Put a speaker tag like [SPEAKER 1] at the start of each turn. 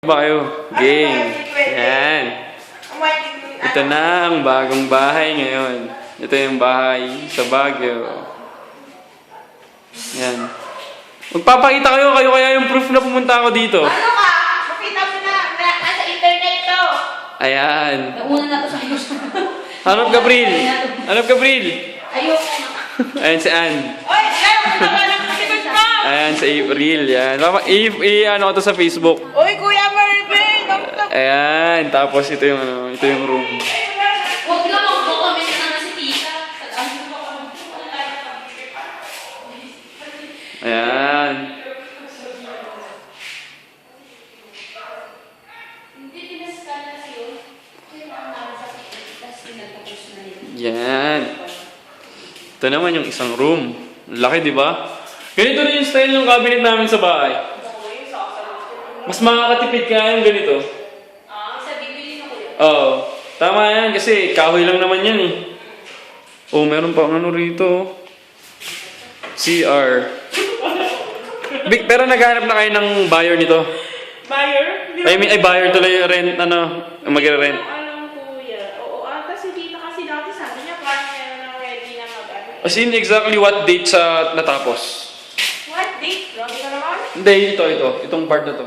[SPEAKER 1] Ba kayo? Game. Yan. Ito na ang bagong bahay ngayon. Ito yung bahay sa Baguio. Yan. Magpapakita kayo kaya yung proof na pumunta ako dito.
[SPEAKER 2] Ano ka? Makita mo na, nasa internet to.
[SPEAKER 1] Ayan.
[SPEAKER 2] Nauna na to sa news.
[SPEAKER 1] Hanap Gabriel. Hanap Gabriel.
[SPEAKER 2] Ayoko.
[SPEAKER 1] Ayan si Ann.
[SPEAKER 2] Oy, ayaw mo naman ang kapitid mo.
[SPEAKER 1] Ayan si April. Yan. Ano ko to sa Facebook.
[SPEAKER 2] Uy, Kuya Marvin.
[SPEAKER 1] Ayan. Tapos ito yung room.
[SPEAKER 2] Huwag lang mag-comment na si Tita.
[SPEAKER 1] Ayan.
[SPEAKER 2] Hindi pinaskan na siyo.
[SPEAKER 1] Yan. Ito naman yung isang room. Laki, di ba? Ganito rin yung style ng cabinet namin sa bahay. Mas makakatipid kaya yung ganito.
[SPEAKER 2] Sa bibili na kuya.
[SPEAKER 1] Oo. Tama yan kasi kahoy lang naman yan eh. Oh, meron pa ano rito. CR. Pero naghanap na kayo ng buyer nito?
[SPEAKER 3] Buyer?
[SPEAKER 1] Ay, buyer tuloy rent, magre-rent.
[SPEAKER 3] Alam kuya. Oo, kasi dito kasi dati sabi niya parang meron na ready na mag-ano.
[SPEAKER 1] As in, exactly what date sa natapos?
[SPEAKER 3] What date? Grabe ka naman.
[SPEAKER 1] Hindi, ito. Itong part na to.